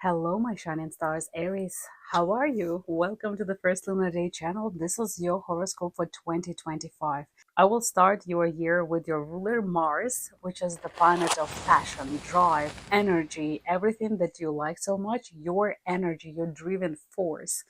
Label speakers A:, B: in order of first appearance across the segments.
A: Hello, my shining stars, Aries. How are you? Welcome to the First Lunar Day channel. This is your horoscope for 2025. I will start your year with your ruler Mars, which is the planet of passion, drive, energy, everything that you like so much, your energy, your driven force.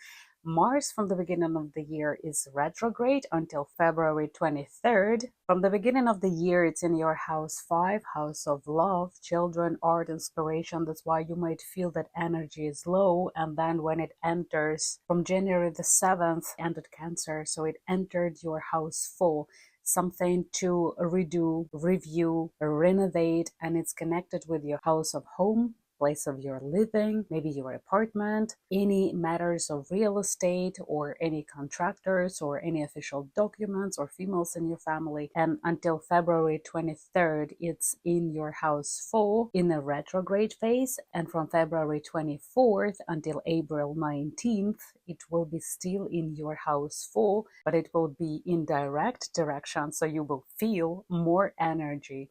A: Mars from the beginning of the year is retrograde until February 23rd. From the beginning of the year, it's in your house 5, house of love, children, art, inspiration. That's why you might feel that energy is low. And then when it enters from January the 7th, entered Cancer. So it entered your house full. Something to redo, review, renovate, and it's connected with your house of home, place of your living, maybe your apartment, any matters of real estate or any contractors or any official documents or females in your family. And until February 23rd, it's in your house 4 in a retrograde phase. And from February 24th until April 19th, it will be still in your house 4, but it will be in direct direction. So you will feel more energy.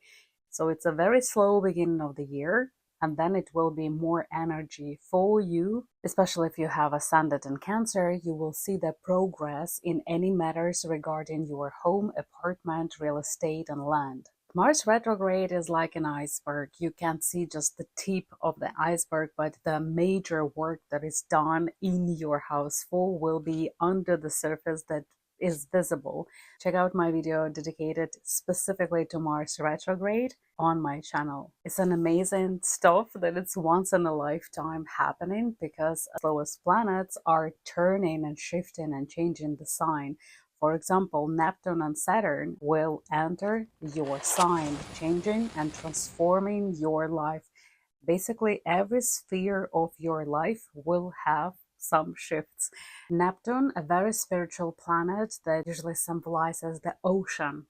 A: So it's a very slow beginning of the year, and then it will be more energy for you, especially if you have ascendant in Cancer. You will see the progress in any matters regarding your home, apartment, real estate, and land. Mars retrograde is like an iceberg. You can't see just the tip of the iceberg, but the major work that is done in your house full will be under the surface that is visible. Check out my video dedicated specifically to Mars retrograde on my channel. It's an amazing stuff that it's once in a lifetime happening, because slowest planets are turning and shifting and changing the sign. For example, Neptune and Saturn will enter your sign, changing and transforming your life. Basically, every sphere of your life will have some shifts. Neptune, a very spiritual planet that usually symbolizes the ocean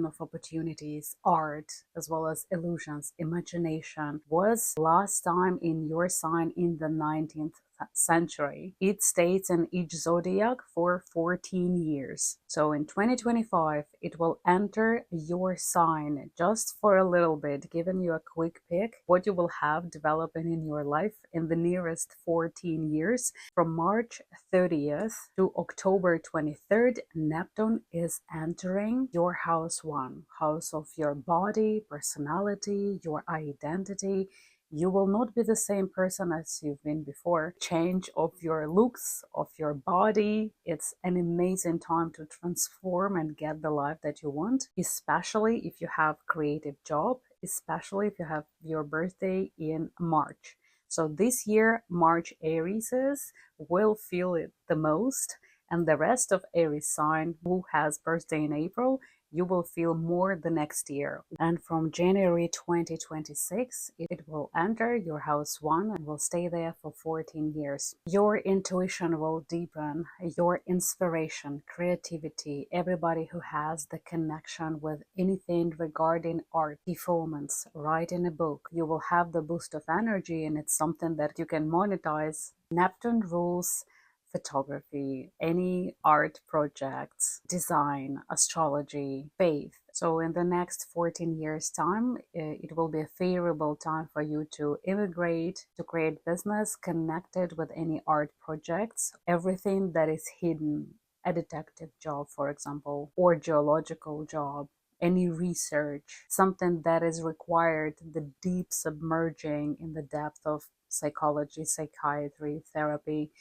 A: of opportunities, art, as well as illusions, imagination, was last time in your sign in the 19th century. It stays in each zodiac for 14 years. So in 2025, it will enter your sign just for a little bit, giving you a quick pick what you will have developing in your life in the nearest 14 years. From March 30th to October 23rd, Neptune is entering your house 1, house of your body, personality, your identity. You will not be the same person as you've been before. Change of your looks, of your body. It's an amazing time to transform and get the life that you want, especially if you have creative job, especially if you have your birthday in March. So this year, March Arieses will feel it the most, and the rest of Aries sign who has birthday in April, you will feel more the next year. And from January 2026, it will enter your house 1 and will stay there for 14 years. Your intuition will deepen, your inspiration, creativity, everybody who has the connection with anything regarding art, performance, writing a book, you will have the boost of energy, and it's something that you can monetize. Neptune rules photography, any art projects, design, astrology, faith. So in the next 14 years time, it will be a favorable time for you to immigrate, to create business connected with any art projects, everything that is hidden, a detective job, for example, or geological job, any research, something that is required, the deep submerging in the depth of psychology, psychiatry, therapy,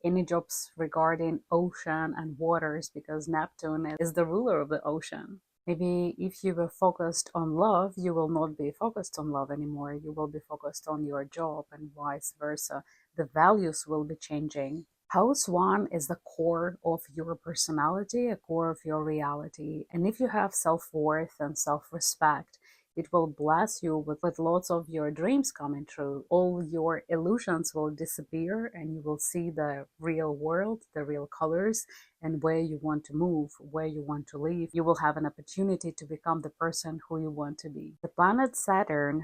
A: any jobs regarding ocean and waters, because Neptune is the ruler of the ocean. Maybe if you were focused on love, you will not be focused on love anymore. You will be focused on your job, and vice versa. The values will be changing. House 1 is the core of your personality, a core of your reality. And if you have self-worth and self-respect, it will bless you with lots of your dreams coming true. All your illusions will disappear, and you will see the real world, the real colors, and where you want to move, where you want to live. You will have an opportunity to become the person who you want to be. The planet Saturn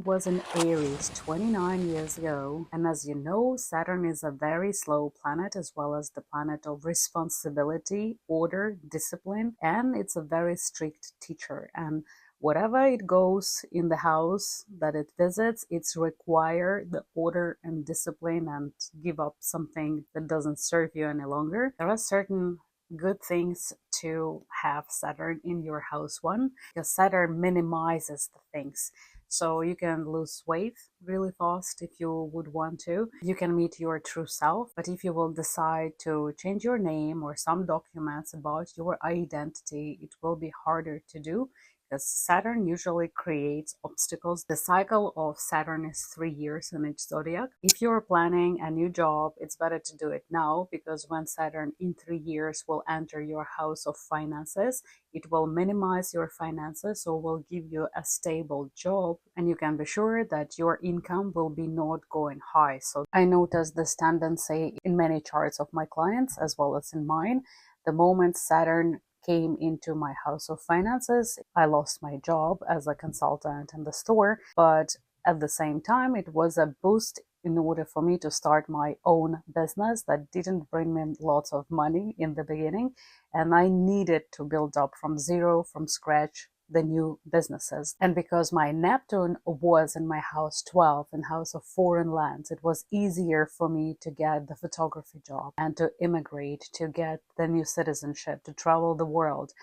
A: was in Aries 29 years ago. And as you know, Saturn is a very slow planet, as well as the planet of responsibility, order, discipline, and it's a very strict teacher. And Whatever it goes in the house that it visits, it's require the order and discipline and give up something that doesn't serve you any longer. There are certain good things to have Saturn in your house one, because Saturn minimizes the things. So you can lose weight really fast if you would want to. You can meet your true self. But if you will decide to change your name or some documents about your identity, it will be harder to do, because Saturn usually creates obstacles. The cycle of Saturn is 3 years in each zodiac. If you're planning a new job, it's better to do it now, because when Saturn in 3 years will enter your house of finances, it will minimize your finances, so will give you a stable job, and you can be sure that your income will be not going high. So I noticed this tendency in many charts of my clients as well as in mine. The moment Saturn came into my house of finances, I lost my job as a consultant in the store, but at the same time, it was a boost in order for me to start my own business that didn't bring me lots of money in the beginning. And I needed to build up from zero, from scratch, the new businesses. And because my Neptune was in my house 12, in house of foreign lands, it was easier for me to get the photography job and to immigrate, to get the new citizenship, to travel the world.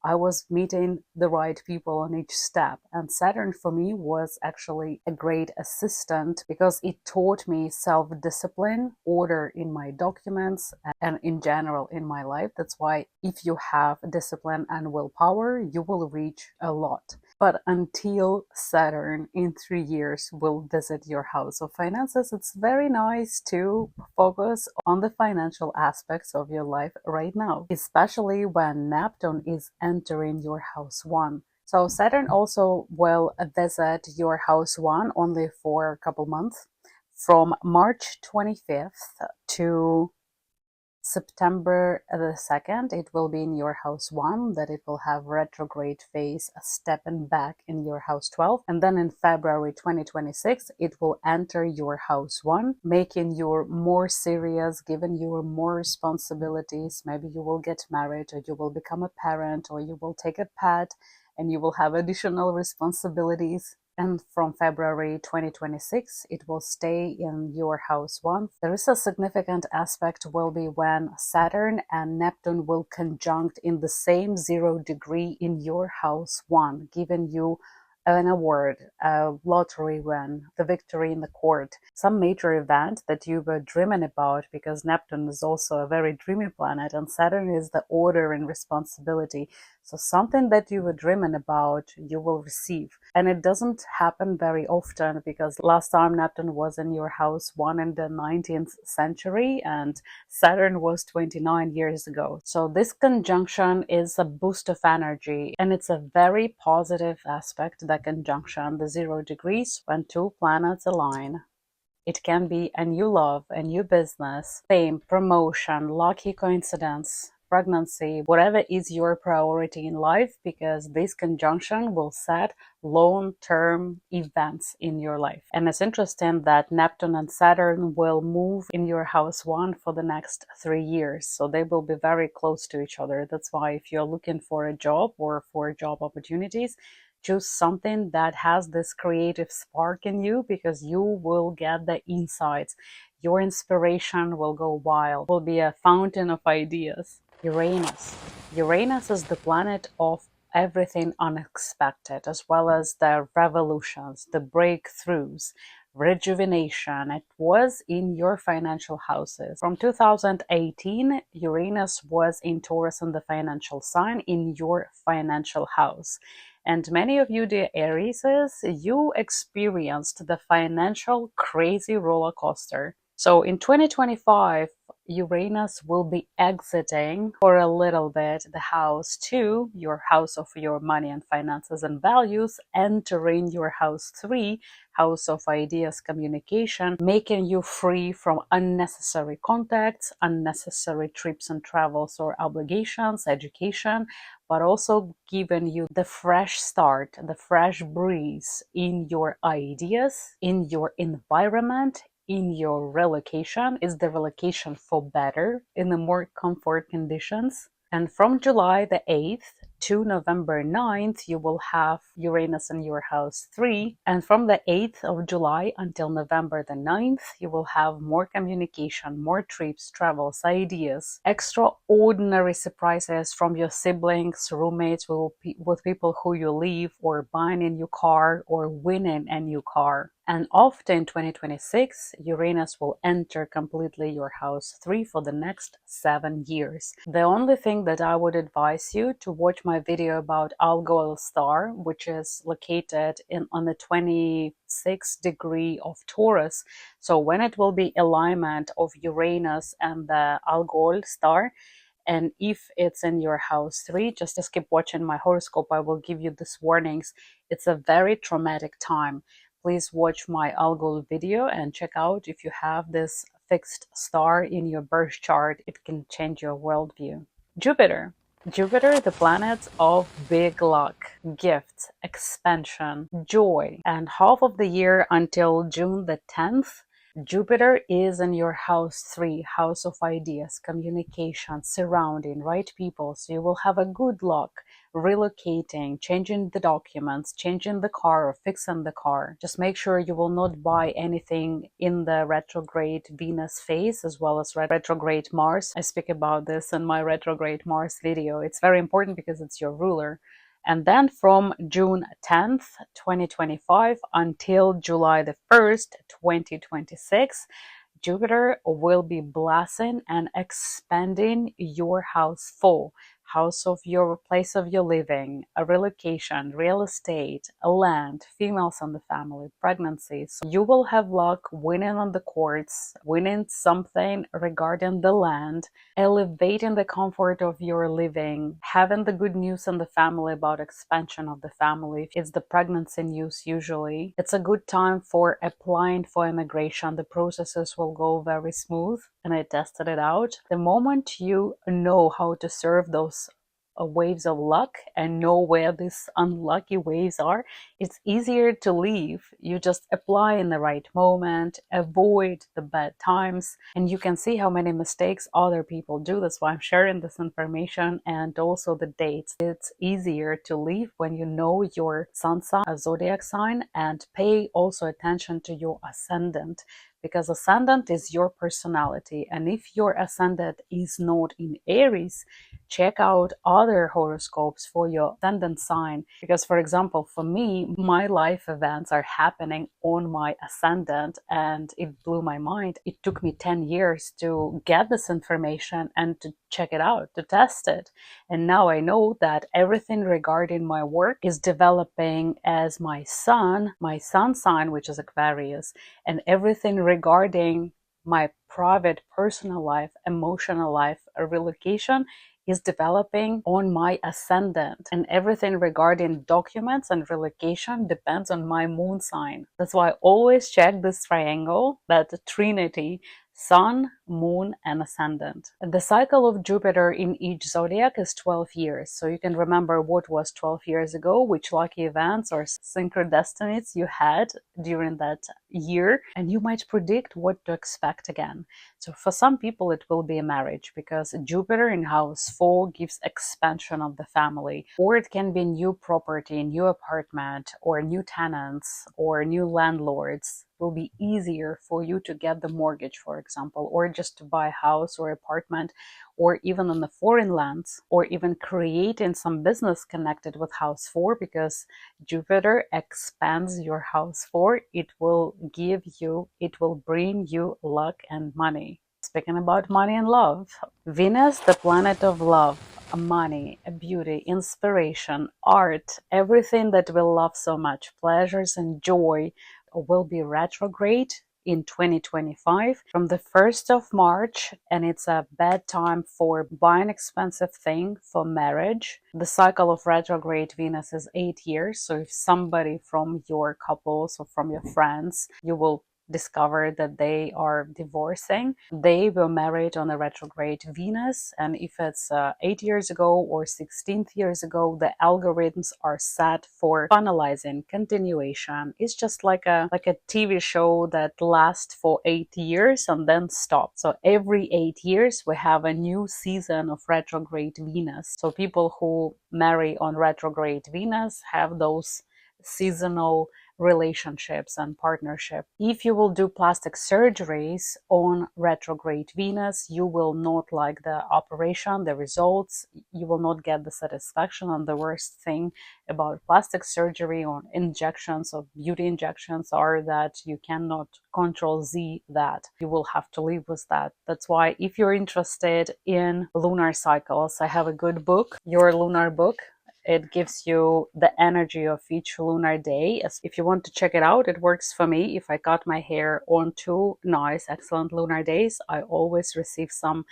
A: I was meeting the right people on each step. And Saturn for me was actually a great assistant, because it taught me self-discipline, order in my documents, and in general in my life. That's why if you have discipline and willpower, you will reach a lot. But until Saturn in 3 years will visit your house of finances, it's very nice to focus on the financial aspects of your life right now, especially when Neptune is entering your house one. So Saturn also will visit your house one only for a couple months, from March 25th to September the 2nd. It will be in your house 1, that it will have retrograde phase, a stepping back in your house 12. And then in February 2026, it will enter your house 1, making you more serious, giving you more responsibilities. Maybe you will get married, or you will become a parent, or you will take a pet, and you will have additional responsibilities. And from February 2026, it will stay in your house 1. There is a significant aspect will be when Saturn and Neptune will conjunct in the same 0 degree in your house 1, giving you an award, a lottery win, the victory in the court, some major event that you were dreaming about, because Neptune is also a very dreamy planet and Saturn is the order and responsibility. So something that you were dreaming about, you will receive. And it doesn't happen very often, because last time Neptune was in your house 1 in the 19th century and Saturn was 29 years ago. So this conjunction is a boost of energy, and it's a very positive aspect, the conjunction, the 0 degrees, when two planets align. It can be a new love, a new business, fame, promotion, lucky coincidence, pregnancy, whatever is your priority in life, because this conjunction will set long-term events in your life. And it's interesting that Neptune and Saturn will move in your house 1 for the next 3 years. So they will be very close to each other. That's why if you're looking for a job or for job opportunities, choose something that has this creative spark in you, because you will get the insights. Your inspiration will go wild, will be a fountain of ideas. Uranus. Uranus is the planet of everything unexpected, as well as the revolutions, the breakthroughs, rejuvenation. It was in your financial houses. From 2018, Uranus was in Taurus in the financial sign, in your financial house. And many of you, dear Aries, you experienced the financial crazy roller coaster. So in 2025, Uranus will be exiting for a little bit the house 2, your house of your money and finances and values, entering your house 3, house of ideas, communication, making you free from unnecessary contacts, unnecessary trips and travels or obligations, education, but also giving you the fresh start, the fresh breeze in your ideas, in your environment, in your relocation. Is the relocation for better, in the more comfort conditions. And from July the 8th to November 9th, you will have Uranus in your house 3. And from the 8th of July until November the 9th, you will have more communication, more trips, travels, ideas, extraordinary surprises from your siblings, roommates, with people who you live, or buying a new car, or winning a new car. And often in 2026, Uranus will enter completely your house 3 for the next 7 years. The only thing that I would advise you to watch my video about Algol star, which is located on the 26th degree of Taurus. So when it will be alignment of Uranus and the Algol star, and if it's in your house 3, just keep watching my horoscope. I will give you these warnings. It's a very traumatic time. Please watch my Algol video and check out if you have this fixed star in your birth chart. It can change your worldview. Jupiter. Jupiter, the planet of big luck, gifts, expansion, joy. And half of the year until June the 10th, Jupiter is in your house 3, house of ideas, communication, surrounding right people. So you will have a good luck relocating, changing the documents, changing the car, or fixing the car. Just make sure you will not buy anything in the retrograde Venus phase, as well as retrograde Mars. I speak about this in my retrograde Mars video. It's very important because it's your ruler. And then from June 10th, 2025 until July the 1st, 2026, Jupiter will be blessing and expanding your house 4, house of your place of your living, a relocation, real estate, a land, females in the family, pregnancies. So you will have luck winning on the courts, winning something regarding the land, elevating the comfort of your living, having the good news in the family about expansion of the family. It's the pregnancy news usually. It's a good time for applying for immigration. The processes will go very smooth, and I tested it out. The moment you know how to serve those waves of luck and know where these unlucky waves are, it's easier to leave. You just apply in the right moment, avoid the bad times, and you can see how many mistakes other people do. That's why I'm sharing this information, and also the dates. It's easier to leave when you know your sun sign, a zodiac sign, and pay also attention to your ascendant, because ascendant is your personality. And if your ascendant is not in Aries, check out other horoscopes for your ascendant sign. Because, for example, for me, my life events are happening on my ascendant, and it blew my mind. It took me 10 years to get this information and to check it out, to test it. And now I know that everything regarding my work is developing as my sun sign, which is Aquarius, and everything regarding my private personal life, emotional life, a relocation is developing on my ascendant, and everything regarding documents and relocation depends on my moon sign. That's why I always check this triangle, that trinity: Sun, Moon, and Ascendant. The cycle of Jupiter in each zodiac is 12 years. So you can remember what was 12 years ago, which lucky events or synchrodestinies you had during that year, and you might predict what to expect again. So for some people, it will be a marriage, because Jupiter in house 4 gives expansion of the family, or it can be new property, new apartment, or new tenants, or new landlords. Will be easier for you to get the mortgage, for example, or just to buy a house or apartment, or even in the foreign lands, or even creating some business connected with house 4, because Jupiter expands your house 4. It will bring you luck and money. Speaking about money and love, Venus, the planet of love, money, beauty, inspiration, art, everything that we love so much, pleasures and joy, will be retrograde in 2025 from the 1st of March, and it's a bad time for buying expensive thing, for marriage. The cycle of retrograde Venus is 8 years, so if somebody from your couples or from your friends, you will discover that they are divorcing, they were married on a retrograde Venus. And if it's 8 years ago or 16 years ago, the algorithms are set for finalizing continuation. It's just like a TV show that lasts for 8 years and then stops. So every 8 years we have a new season of retrograde Venus. So people who marry on retrograde Venus have those seasonal relationships and partnership. If you will do plastic surgeries on retrograde Venus, you will not like the operation, the results, you will not get the satisfaction. And the worst thing about plastic surgery or injections of beauty injections are that you cannot control Z that. You will have to live with that. That's why if you're interested in lunar cycles, I have a good book, Your Lunar Book. It gives you the energy of each lunar day. If you want to check it out, it works for me. If I cut my hair on 2 nice, excellent lunar days, I always receive some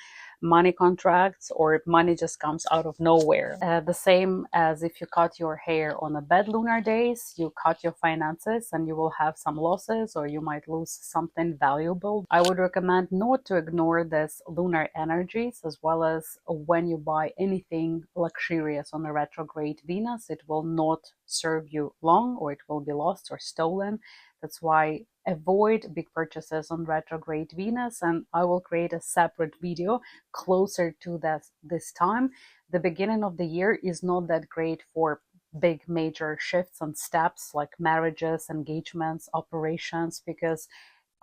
A: money contracts, or money just comes out of nowhere. The same as if you cut your hair on a bad lunar days, you cut your finances and you will have some losses, or you might lose something valuable. I would recommend not to ignore this lunar energies, as well as when you buy anything luxurious on a retrograde Venus, it will not serve you long, or it will be lost or stolen. That's why avoid big purchases on retrograde Venus, and I will create a separate video closer to this time. The beginning of the year is not that great for big major shifts and steps like marriages, engagements, operations, because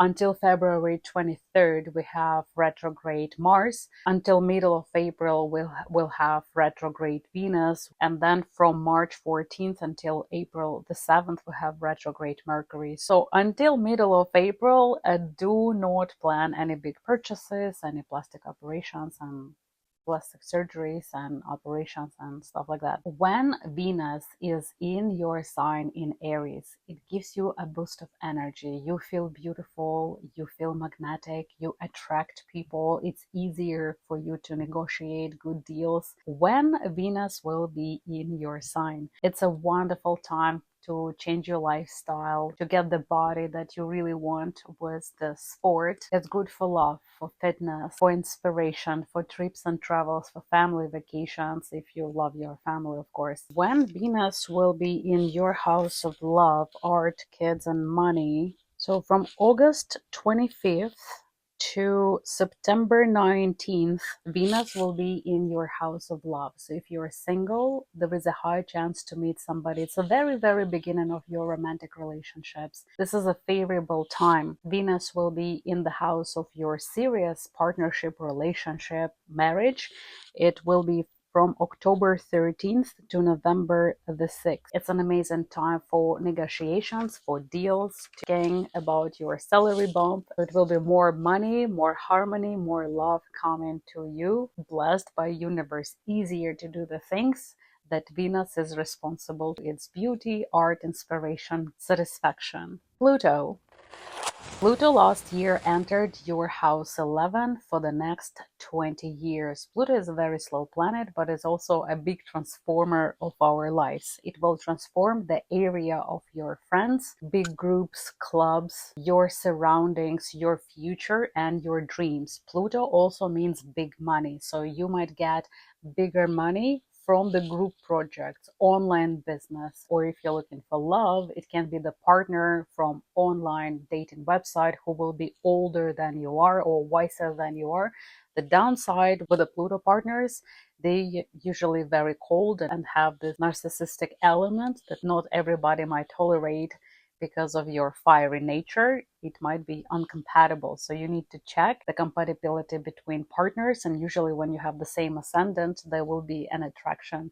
A: until February 23rd, we have retrograde Mars. Until middle of April, we'll have retrograde Venus. And then from March 14th until April the 7th, we have retrograde Mercury. So until middle of April, do not plan any big purchases, any plastic operations, and plastic surgeries and operations and stuff like that. When Venus is in your sign in Aries, it gives you a boost of energy. You feel beautiful, you feel magnetic, you attract people. It's easier for you to negotiate good deals when Venus will be in your sign. It's a wonderful time to change your lifestyle, to get the body that you really want with the sport. It's good for love, for fitness, for inspiration, for trips and travels, for family vacations, if you love your family, of course. When Venus will be in your house of love, art, kids, and money, so from August 25th to September 19th, Venus will be in your house of love. So if you're single, there is a high chance to meet somebody. It's a very, very beginning of your romantic relationships. This is a favorable time. Venus will be in the house of your serious partnership, relationship, marriage. It will be from October 13th to November the 6th. It's an amazing time for negotiations, for deals, talking about your salary bump. It will be more money, more harmony, more love coming to you, blessed by universe, easier to do the things that Venus is responsible for. Its beauty, art, inspiration, satisfaction. Pluto. Pluto last year entered your house 11 for the next 20 years. Pluto is a very slow planet, but is also a big transformer of our lives. It will transform the area of your friends, big groups, clubs, your surroundings, your future, and your dreams. Pluto also means big money, so you might get bigger money from the group projects, online business, or if you're looking for love, it can be the partner from online dating website who will be older than you are or wiser than you are. The downside with the Pluto partners, they usually very cold and have this narcissistic element that not everybody might tolerate. Because of your fiery nature, it might be uncompatible. So you need to check the compatibility between partners. And usually when you have the same ascendant, there will be an attraction.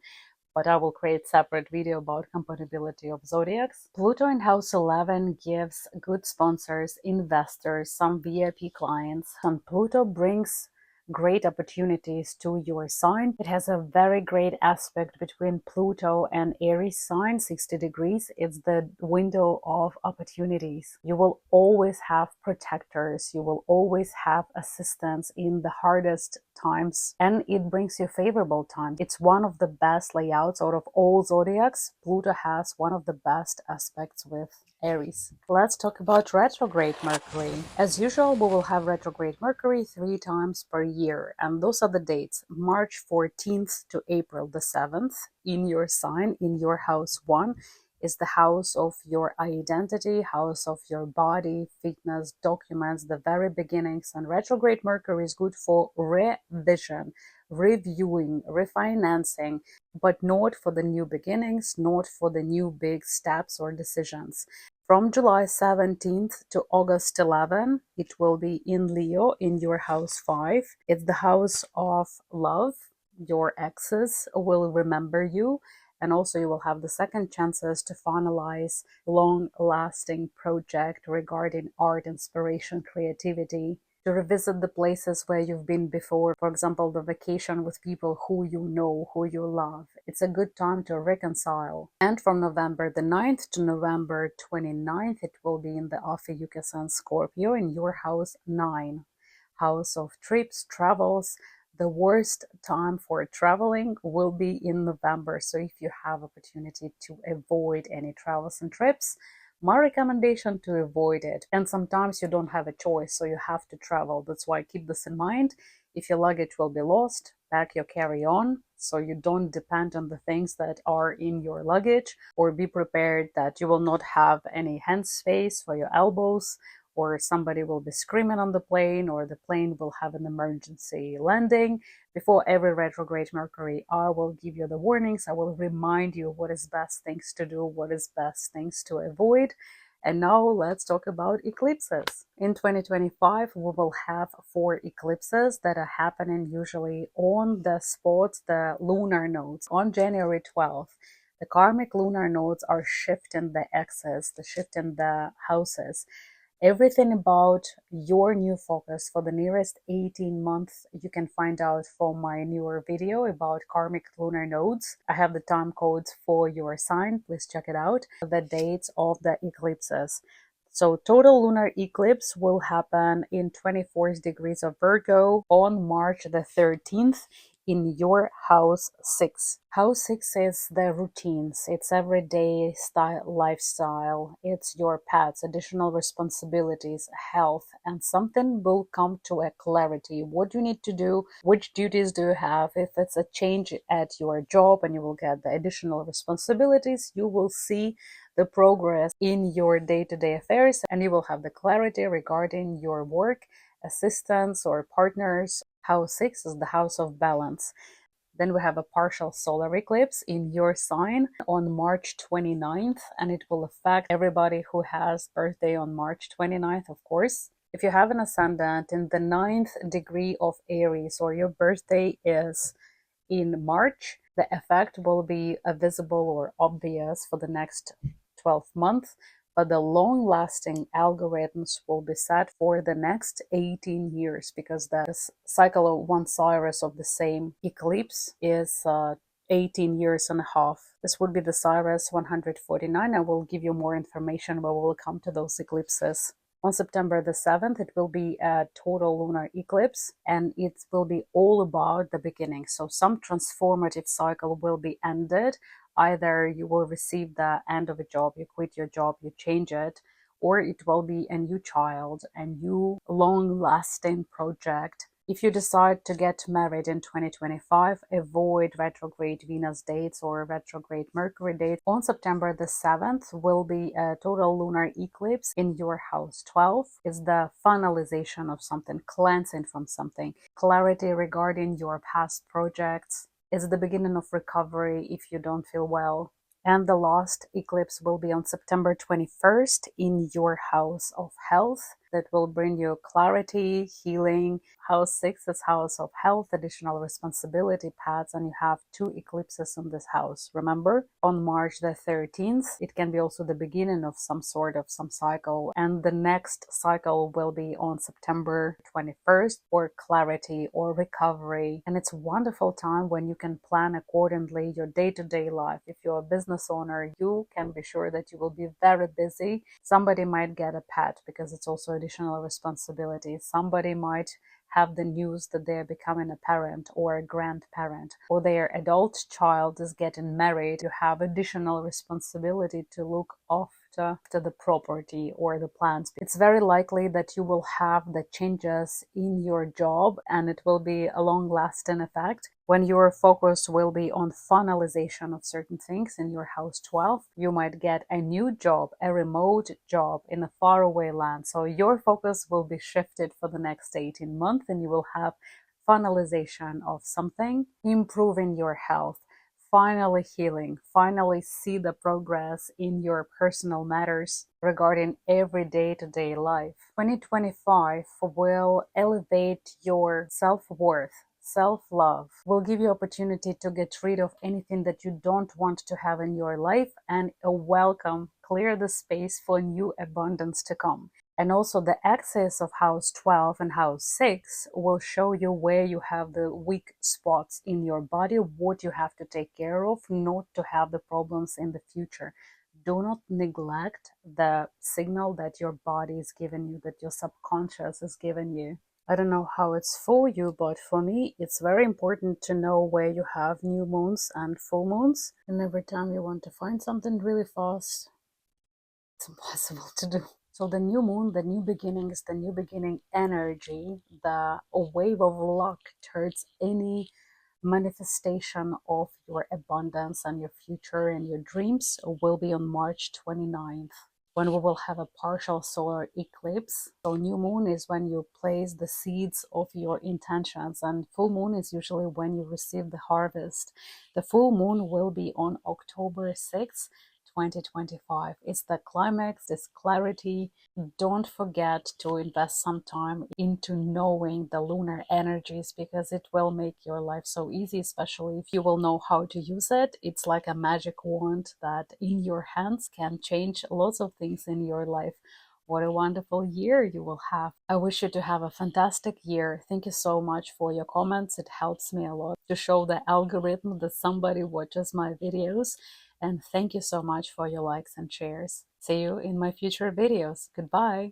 A: But I will create separate video about compatibility of zodiacs. Pluto in house 11 gives good sponsors, investors, some VIP clients. And Pluto brings great opportunities to your sign. It has a very great aspect between Pluto and Aries sign, 60 degrees. It's the window of opportunities. You will always have protectors. You will always have assistance in the hardest times, and it brings you favorable time. It's one of the best layouts out of all zodiacs. Pluto has one of the best aspects with Aries. Let's talk about retrograde Mercury. As usual, we will have retrograde Mercury 3 times per year, and those are the dates: March 14th to April the 7th in your sign, in your house 1 is the house of your identity, house of your body, fitness, documents, the very beginnings. And retrograde Mercury is good for revision, reviewing, refinancing, but not for the new beginnings, not for the new big steps or decisions. From July 17th to August 11, it will be in Leo in your house 5. It's the house of love. Your exes will remember you, and also you will have the second chances to finalize long-lasting project regarding art, inspiration, creativity, to revisit the places where you've been before. For example, the vacation with people who you know, who you love. It's a good time to reconcile. And from November the 9th to November 29th, it will be in the Ophiuchus Scorpio in your house 9. House of trips, travels. The worst time for traveling will be in November. So if you have opportunity to avoid any travels and trips, my recommendation to avoid it. And sometimes you don't have a choice, so you have to travel. That's why keep this in mind. If your luggage will be lost, pack your carry-on so you don't depend on the things that are in your luggage, or be prepared that you will not have any hand space for your elbows, or somebody will be screaming on the plane, or the plane will have an emergency landing. Before every retrograde Mercury, I will give you the warnings. I will remind you what is best things to do, what is best things to avoid. And now let's talk about eclipses. In 2025, we will have 4 eclipses that are happening usually on the spots, the lunar nodes, on January 12th. The karmic lunar nodes are shifting the axes, the shifting the houses. Everything about your new focus for the nearest 18 months you can find out from my newer video about karmic lunar nodes. I have the time codes for your sign. Please check it out. The dates of the eclipses. So total lunar eclipse will happen in 24 degrees of Virgo on March the 13th in your house 6. House 6 is the routines, it's everyday lifestyle, it's your pets, additional responsibilities, health, and something will come to a clarity. What you need to do, which duties do you have. If it's a change at your job and you will get the additional responsibilities, you will see the progress in your day-to-day affairs, and you will have the clarity regarding your work, assistants, or partners. House 6 is the house of balance. Then we have a partial solar eclipse in your sign on March 29th, and it will affect everybody who has birthday on March 29th, of course. If you have an ascendant in the 9th degree of Aries, or your birthday is in March, the effect will be visible or obvious for the next 12 months, but the long-lasting algorithms will be set for the next 18 years, because the cycle of 1 Cyrus of the same eclipse is 18 years and a half. This would be the Cyrus 149. I will give you more information when we will come to those eclipses. On September the 7th, it will be a total lunar eclipse, and it will be all about the beginning. So some transformative cycle will be ended. Either you will receive the end of a job, you quit your job, you change it, or it will be a new child, a new long-lasting project. If you decide to get married in 2025, avoid retrograde Venus dates or retrograde Mercury dates. On September the 7th will be a total lunar eclipse in your house 12. It's the finalization of something, cleansing from something, clarity regarding your past projects. It's the beginning of recovery if you don't feel well. And the last eclipse will be on September 21st in your house of health. That will bring you clarity, healing. House 6 is house of health, additional responsibility, pets, and you have 2 eclipses in this house. Remember, on March the 13th, it can be also the beginning of some sort of some cycle, and the next cycle will be on September 21st for clarity or recovery. And it's a wonderful time when you can plan accordingly your day-to-day life. If you're a business owner, you can be sure that you will be very busy. Somebody might get a pet because it's also additional responsibility. Somebody might have the news that they're becoming a parent or a grandparent, or their adult child is getting married. You have additional responsibility to look after after the property or the plans. It's very likely that you will have the changes in your job, and it will be a long-lasting effect. When your focus will be on finalization of certain things in your house 12, you might get a new job, a remote job in a faraway land. So your focus will be shifted for the next 18 months, and you will have finalization of something, improving your health, finally healing, finally see the progress in your personal matters regarding every day-to-day life. 2025 will elevate your self-worth, self-love, will give you opportunity to get rid of anything that you don't want to have in your life, and clear the space for new abundance to come. And also the axis of house 12 and house 6 will show you where you have the weak spots in your body, what you have to take care of, not to have the problems in the future. Do not neglect the signal that your body is giving you, that your subconscious is giving you. I don't know how it's for you, but for me, it's very important to know where you have new moons and full moons. And every time you want to find something really fast, it's impossible to do. So the new moon, the new beginnings, the new beginning energy, the wave of luck towards any manifestation of your abundance and your future and your dreams will be on March 29th, when we will have a partial solar eclipse. So new moon is when you place the seeds of your intentions, and full moon is usually when you receive the harvest. The full moon will be on October 6th, 2025. It's the climax, it's clarity. Don't forget to invest some time into knowing the lunar energies, because it will make your life so easy, especially if you will know how to use it. It's like a magic wand that in your hands can change lots of things in your life. What a wonderful year you will have. I wish you to have a fantastic year. Thank you so much for your comments. It helps me a lot to show the algorithm that somebody watches my videos. And thank you so much for your likes and shares. See you in my future videos. Goodbye.